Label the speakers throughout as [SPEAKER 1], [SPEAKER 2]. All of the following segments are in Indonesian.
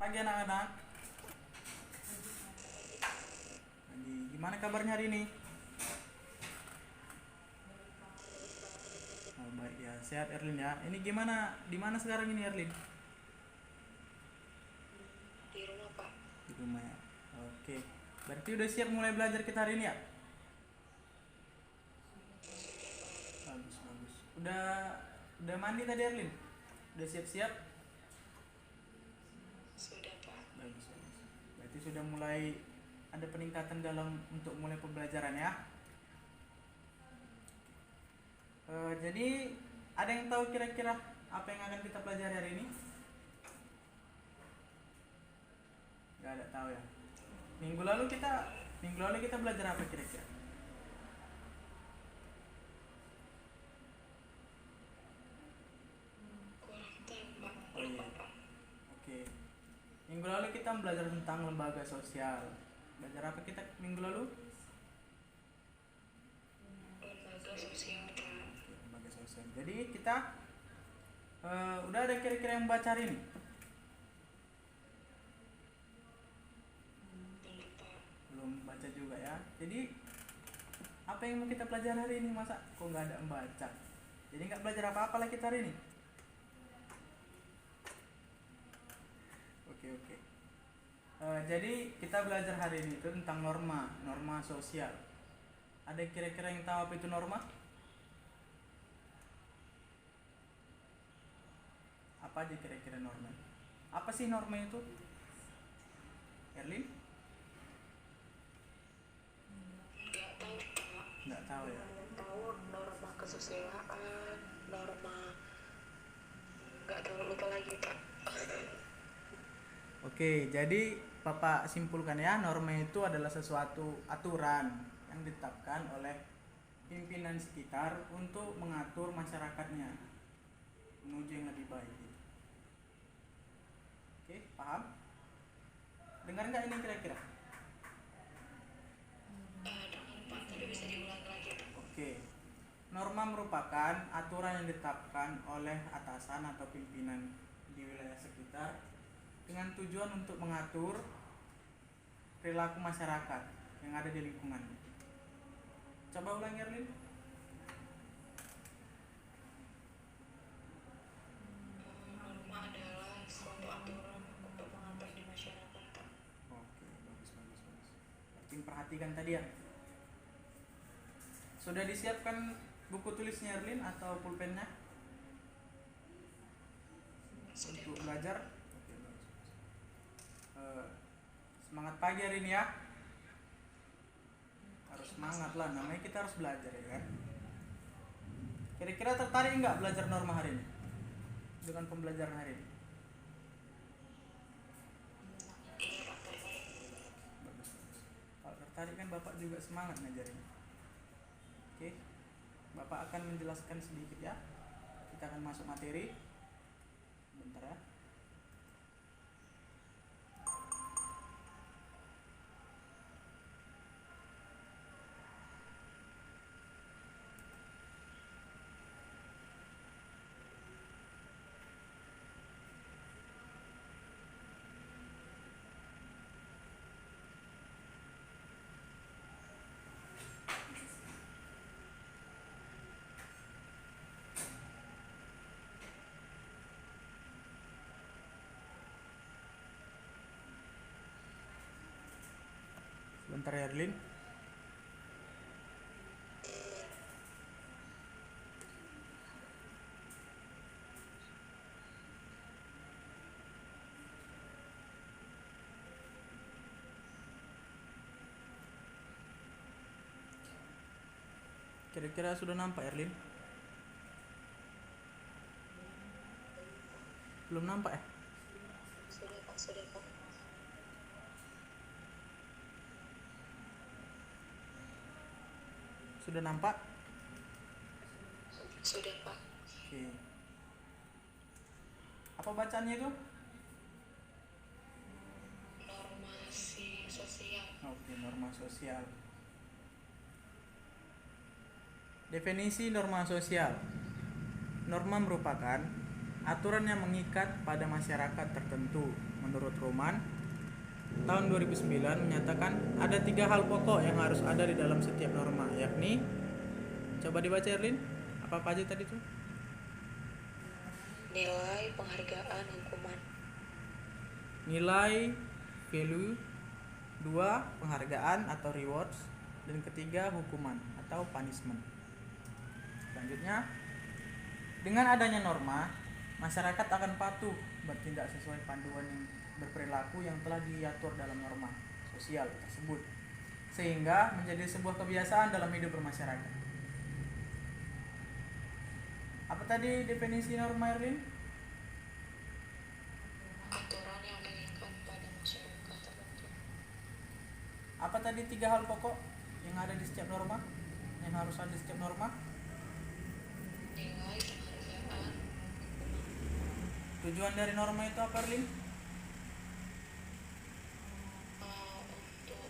[SPEAKER 1] Pagi anak-anak. Lagi gimana kabarnya hari ini? Oh, baik ya, sehat Erlin ya. Ini gimana? Di mana sekarang ini Erlin?
[SPEAKER 2] Di rumah, Pak.
[SPEAKER 1] Di rumah ya. Oke. Berarti udah siap mulai belajar kita hari ini ya? Bagus, bagus. Udah mandi tadi Erlin? Udah siap-siap?
[SPEAKER 2] Sudah, Pak.
[SPEAKER 1] Bagus, bagus. Berarti sudah mulai ada peningkatan dalam untuk mulai pembelajaran ya. Jadi ada yang tahu kira-kira apa yang akan kita pelajari hari ini? Gak ada tahu ya. Minggu lalu kita belajar apa kira-kira?
[SPEAKER 2] Kurang tahu, Pak.
[SPEAKER 1] Oh iya.
[SPEAKER 2] Lupa, Pak.
[SPEAKER 1] Oke. Minggu lalu kita belajar tentang lembaga sosial. Belajar apa kita minggu lalu?
[SPEAKER 2] Lembaga sosial, Pak.
[SPEAKER 1] Oke, lembaga sosial. Jadi kita udah ada kira-kira yang baca hari ini?
[SPEAKER 2] Belum, Pak.
[SPEAKER 1] Belum baca juga ya. Jadi apa yang mau kita pelajari hari ini, masa kok nggak ada yang baca? Jadi nggak belajar apa-apa lah kita hari ini. Oke, oke. Jadi kita belajar hari ini itu tentang norma sosial. Ada kira-kira yang tahu apa itu norma? Apa aja kira-kira norma? Apa sih norma itu? Erlin?
[SPEAKER 2] Nggak tahu, Pak.
[SPEAKER 1] Nggak tahu ya.
[SPEAKER 2] Tahu norma kesusilaan, norma... Nggak tahu, lupa lagi, Pak.
[SPEAKER 1] Oke, jadi Bapak simpulkan ya, norma itu adalah sesuatu aturan yang ditetapkan oleh pimpinan sekitar untuk mengatur masyarakatnya menuju yang lebih baik. Oke, paham? Dengar nggak ini kira-kira?
[SPEAKER 2] Dengar, Pak. Tapi bisa diulang lagi, Pak.
[SPEAKER 1] Oke, norma merupakan aturan yang ditetapkan oleh atasan atau pimpinan di wilayah sekitar dengan tujuan untuk mengatur perilaku masyarakat yang ada di lingkungan. Coba ulangi Erlin.
[SPEAKER 2] Norma adalah suatu aturan untuk mengatur di masyarakat, Pak.
[SPEAKER 1] Oke, bagus, bagus, bagus. Berarti perhatikan tadi ya. Sudah disiapkan buku tulisnya Erlin atau pulpennya
[SPEAKER 2] Sudah,
[SPEAKER 1] untuk
[SPEAKER 2] Pak.
[SPEAKER 1] belajar? Oke, bagus. Semangat pagi hari ini ya. Harus semangat lah, namanya kita harus belajar ya kan. Kira-kira tertarik nggak belajar norma hari ini? Dengan pembelajaran hari ini?
[SPEAKER 2] Iya, Pak. Terbaik.
[SPEAKER 1] Bagus, bagus. Kalau tertarik kan Bapak juga semangat ngajarin. Oke, Bapak akan menjelaskan sedikit ya. Kita akan masuk materi. Bentar ya. Bentar ya Erlin. Kira-kira sudah nampak Erlin? Belum nampak ya?
[SPEAKER 2] Sudah, Pak. Sudah, Pak.
[SPEAKER 1] Sudah nampak?
[SPEAKER 2] Sudah, Pak.
[SPEAKER 1] Oke. Apa bacaannya itu?
[SPEAKER 2] Normasi sosial.
[SPEAKER 1] Oke, norma sosial. Definisi norma sosial. Norma merupakan aturan yang mengikat pada masyarakat tertentu menurut Roman tahun 2009 menyatakan ada 3 hal pokok yang harus ada di dalam setiap norma, yakni, coba dibaca Erlin, apa aja tadi tuh?
[SPEAKER 2] Nilai, penghargaan, hukuman.
[SPEAKER 1] Nilai, value, 2 penghargaan atau rewards, dan ketiga hukuman atau punishment. Selanjutnya, dengan adanya norma, masyarakat akan patuh bertindak sesuai panduan yang berperilaku yang telah diatur dalam norma sosial tersebut, sehingga menjadi sebuah kebiasaan dalam hidup bermasyarakat. Apa tadi definisi norma, Erlin?
[SPEAKER 2] Aturan yang mengikat pada masyarakat tertentu.
[SPEAKER 1] Apa tadi 3 hal pokok yang ada di setiap norma, yang harus ada di setiap norma?
[SPEAKER 2] Nilai, penghargaan,
[SPEAKER 1] Tujuan dari norma itu apa, Erlin?
[SPEAKER 2] untuk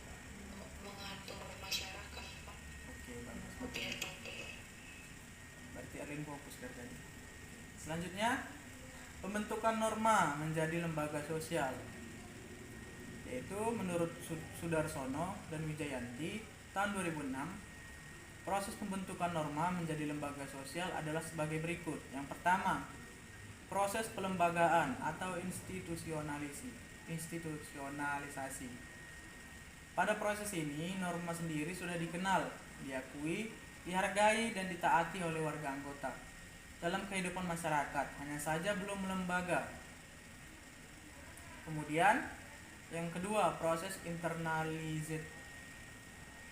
[SPEAKER 2] mengatur masyarakat, Pak,
[SPEAKER 1] Oke, bagus.
[SPEAKER 2] biar patuh.
[SPEAKER 1] Berarti Erlin fokus dari tadi. Selanjutnya, pembentukan norma menjadi lembaga sosial, yaitu menurut Sudarsono dan Wijayanti tahun 2006, proses pembentukan norma menjadi lembaga sosial adalah sebagai berikut. Yang pertama, proses pelembagaan atau institusionalisasi. Pada proses ini, norma sendiri sudah dikenal, diakui, dihargai, dan ditaati oleh warga anggota dalam kehidupan masyarakat, hanya saja belum lembaga. Kemudian, yang kedua, proses internalized,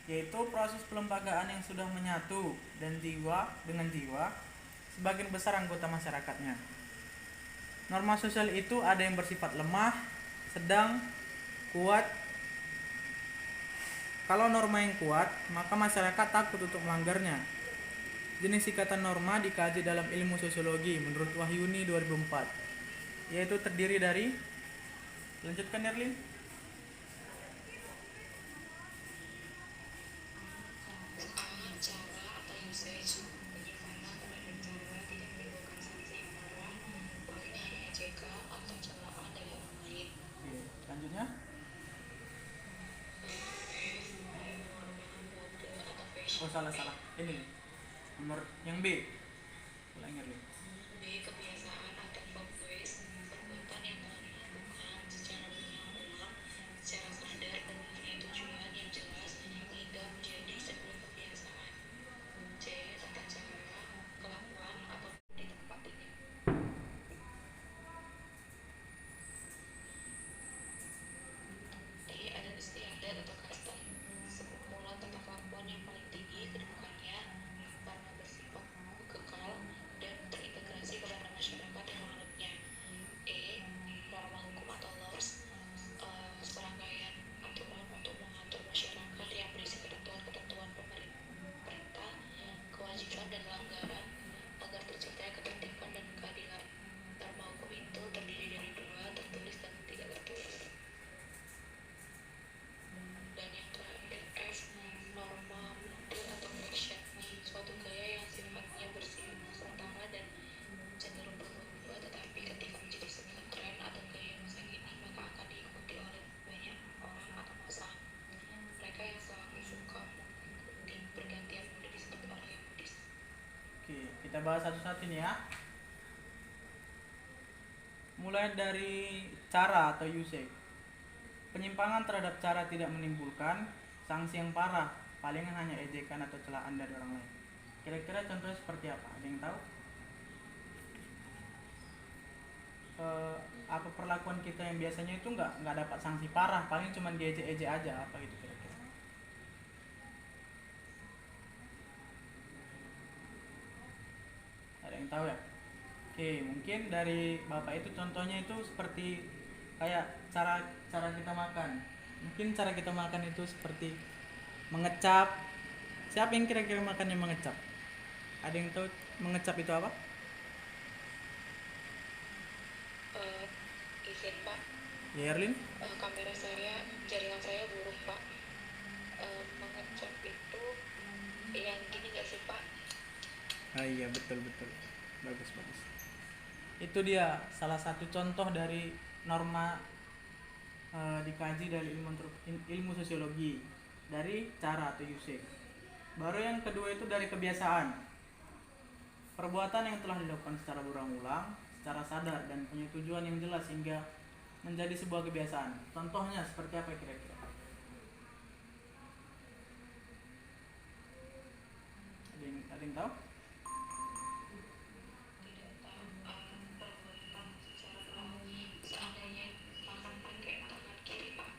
[SPEAKER 1] yaitu proses pelembagaan yang sudah menyatu dan dengan jiwa sebagian besar anggota masyarakatnya. Norma sosial itu ada yang bersifat lemah, sedang, kuat. Kalau norma yang kuat, maka masyarakat takut untuk melanggarnya. Jenis ikatan norma dikaji dalam ilmu sosiologi menurut Wahyuni 2004, yaitu terdiri dari, lanjutkan Erlin.
[SPEAKER 2] Cara atau usage, bagaimana terhadap cara tidak menimbulkan sanksi yang parah, penghinaan, ejekan, atau celaan dari orang lain.
[SPEAKER 1] Oke, selanjutnya. Oh, salah. Ini nomor yang B. Ulangi Erlin.
[SPEAKER 2] B. Kebiasaan atau purpose, perbuatan yang telah dilakukan secara berulang-ulang, secara sadar dan mempunyai tujuan yang jelas hingga menjadi sebuah kebiasaan. C. Tata cara, kelakuan, atau di tempat ini. D. Adat istiadat atau custom, sekumpulan tata kelakuan yang paling tinggi kedudukannya karena bersifat kekal dan terintegrasi kepada masyarakat yang menganutnya. E. Norma hukum atau laws, serangkaian aturan untuk mengatur masyarakat yang berisi ketentuan-ketentuan pemerintah, kewajiban dan pelanggaran agar tercipta ketertiban dan keadilan. Norma hukum itu terdiri dari 2, tertulis dan tidak tertulis. Dan yang terakhir F. Norma mutu atau fiction, suatu gaya yang sifatnya bersifat sementara dan cenderung berubah, tetapi ketika menjadi sebuah tren atau gaya masa kini, maka akan diikuti oleh banyak orang atau massa. Mereka yang selalu suka mengikuti pergantian mode disebut orang yang modis.
[SPEAKER 1] Oke, kita bahas satu-satu ini ya. Mulai dari cara atau usage. Penyimpangan terhadap cara tidak menimbulkan sanksi yang parah, palingan hanya ejekan atau celaan dari orang lain. Kira-kira contohnya seperti apa? Ada yang tahu? Apa perlakuan kita yang biasanya itu nggak dapat sanksi parah, paling cuma diejek-ejek aja, apa gitu kira-kira? Ada yang tahu ya? Oke, mungkin dari Bapak itu contohnya itu seperti kayak cara kita makan. Mungkin cara kita makan itu seperti mengecap. Siapa yang kira-kira makannya mengecap? Ada yang tahu mengecap itu apa?
[SPEAKER 2] Izin Pak,
[SPEAKER 1] Ya, Erlin?
[SPEAKER 2] kamera saya, jaringan saya buruk Pak. Mengecap itu yang gini nggak sih Pak?
[SPEAKER 1] Ah iya, betul. Bagus. Itu dia salah satu contoh dari norma dikaji dari ilmu sosiologi, dari cara atau usage. Baru yang kedua itu dari kebiasaan. Perbuatan yang telah dilakukan secara berulang-ulang, secara sadar dan punya tujuan yang jelas hingga menjadi sebuah kebiasaan. Contohnya seperti apa kira-kira? Ada yang tahu?
[SPEAKER 2] Tidak tahu perbuatan secara seandainya makan pakai tangan kiri Pak.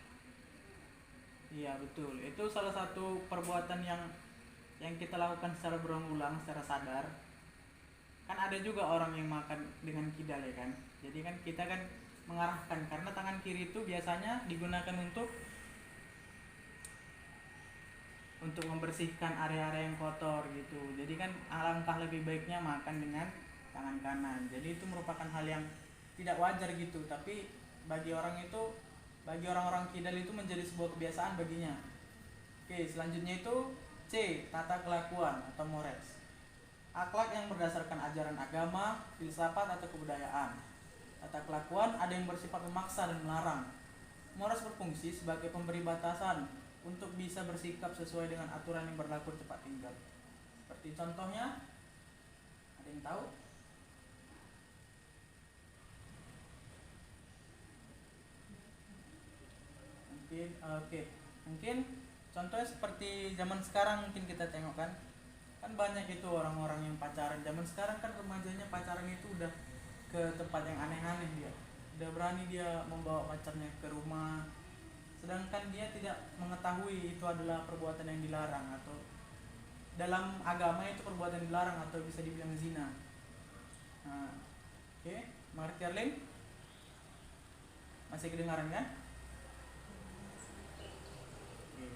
[SPEAKER 1] Iya betul. Itu salah satu perbuatan yang kita lakukan secara berulang-ulang, secara sadar. Kan ada juga orang yang makan dengan kidal ya kan. Jadi kan kita kan mengarahkan, karena tangan kiri itu biasanya digunakan untuk membersihkan area-area yang kotor gitu. Jadi kan alangkah lebih baiknya makan dengan tangan kanan. Jadi itu merupakan hal yang tidak wajar gitu, tapi bagi orang-orang kidal itu menjadi sebuah kebiasaan baginya. Oke, selanjutnya itu C, tata kelakuan atau mores. Akhlak yang berdasarkan ajaran agama, filsafat atau kebudayaan. Tata kelakuan ada yang bersifat memaksa dan melarang. Mores berfungsi sebagai pemberi batasan untuk bisa bersikap sesuai dengan aturan yang berlaku di tempat tinggal. Seperti contohnya, ada yang tahu? Mungkin contohnya seperti zaman sekarang mungkin kita tengok kan banyak itu orang-orang yang pacaran. Zaman sekarang kan remajanya pacaran itu udah ke tempat yang aneh-aneh, dia udah berani dia membawa pacarnya ke rumah, sedangkan dia tidak mengetahui itu adalah perbuatan yang dilarang, atau dalam agama itu perbuatan yang dilarang atau bisa dibilang zina. Oke, mengerti Arlene? Masih kedengaran kan? Oke.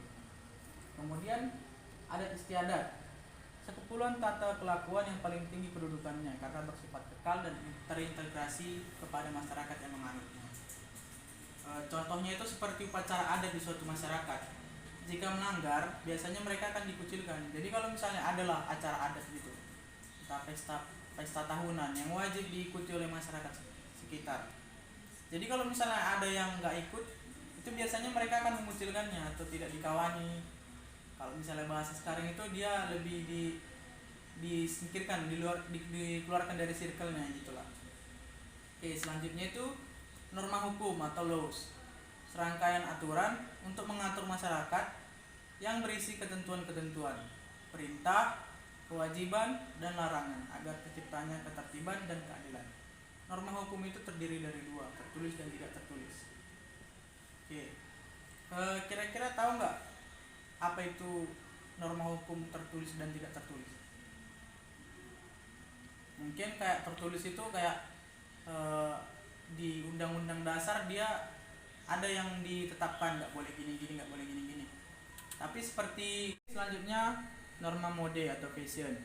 [SPEAKER 1] Kemudian adat istiadat, sekumpulan tata kelakuan yang paling tinggi kedudukannya karena bersifat kekal dan terintegrasi kepada masyarakat yang menganutnya. Contohnya itu seperti upacara adat di suatu masyarakat. Jika melanggar, biasanya mereka akan dikucilkan. Jadi kalau misalnya adalah acara adat gitu, entah pesta tahunan yang wajib diikuti oleh masyarakat sekitar. Jadi kalau misalnya ada yang nggak ikut, itu biasanya mereka akan mengucilkannya atau tidak dikawani. Kalau misalnya bahasa sekarang itu dia lebih disingkirkan, dikeluarkan dari circle-nya gitulah. Oke, selanjutnya itu norma hukum atau laws. Serangkaian aturan untuk mengatur masyarakat yang berisi ketentuan-ketentuan, perintah, kewajiban, dan larangan agar terciptanya ketertiban dan keadilan. Norma hukum itu terdiri dari dua, tertulis dan tidak tertulis. Oke, kira-kira tahu nggak apa itu norma hukum tertulis dan tidak tertulis? Mungkin kayak tertulis itu kayak di undang-undang dasar dia ada yang ditetapkan, nggak boleh gini-gini, nggak boleh gini-gini. Tapi seperti selanjutnya norma mode atau fashion,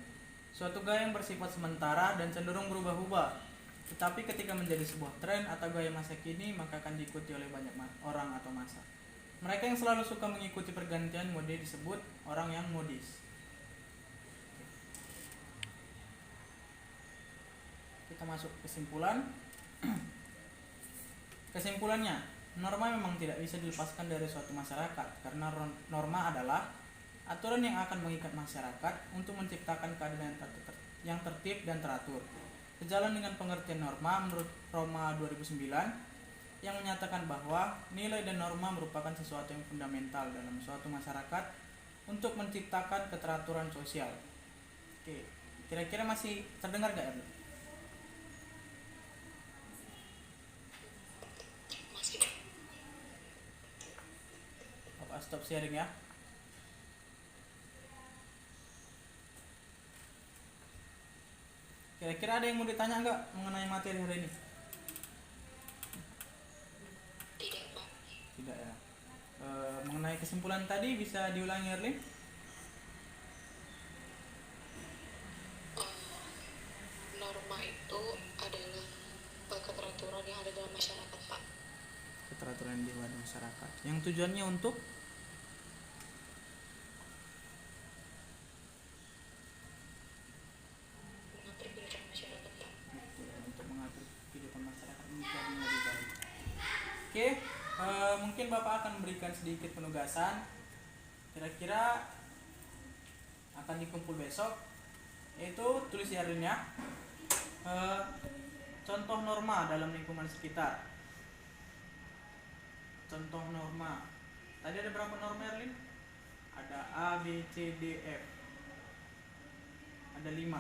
[SPEAKER 1] suatu gaya yang bersifat sementara dan cenderung berubah-ubah, tetapi ketika menjadi sebuah tren atau gaya masa kini maka akan diikuti oleh banyak orang atau massa. Mereka yang selalu suka mengikuti pergantian mode disebut orang yang modis. Kita masuk kesimpulan. Kesimpulannya, norma memang tidak bisa dilepaskan dari suatu masyarakat, karena norma adalah aturan yang akan mengikat masyarakat untuk menciptakan keadilan yang tertib dan teratur. Sejalan dengan pengertian norma menurut Roma 2009 yang menyatakan bahwa nilai dan norma merupakan sesuatu yang fundamental dalam suatu masyarakat untuk menciptakan keteraturan sosial. Oke, kira-kira masih terdengar gak ya?
[SPEAKER 2] Masih.
[SPEAKER 1] Apa stop sharing ya? Kira-kira ada yang mau ditanya nggak mengenai materi hari ini?
[SPEAKER 2] Tidak Pak.
[SPEAKER 1] Tidak ya. Mengenai kesimpulan tadi bisa diulangi Erlin?
[SPEAKER 2] Norma itu adalah keteraturan yang ada dalam masyarakat Pak.
[SPEAKER 1] Keteraturan di masyarakat yang tujuannya untuk
[SPEAKER 2] mengatur kehidupan masyarakat Pak.
[SPEAKER 1] mengatur kehidupan masyarakat menjadi lebih baik. Oke, Mungkin Bapak akan memberikan sedikit penugasan, kira-kira akan dikumpul besok, yaitu tulis di hari ini ya. Contoh norma dalam lingkungan sekitar. Contoh norma. Tadi ada berapa norma, Erlin? Ada A, B, C, D, F. Ada 5.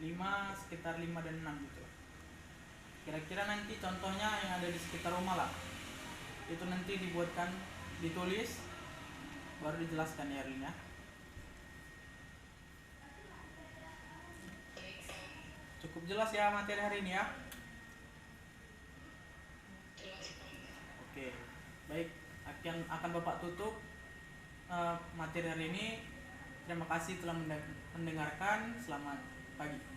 [SPEAKER 1] 5, sekitar 5 dan 6 gitu. Kira-kira nanti contohnya yang ada di sekitar rumah lah. Itu nanti dibuatkan, ditulis, baru dijelaskan ya, Erlin ya. Cukup jelas ya materi hari ini ya. Oke, baik, akan Bapak tutup materi hari ini. Terima kasih telah mendengarkan. Selamat pagi.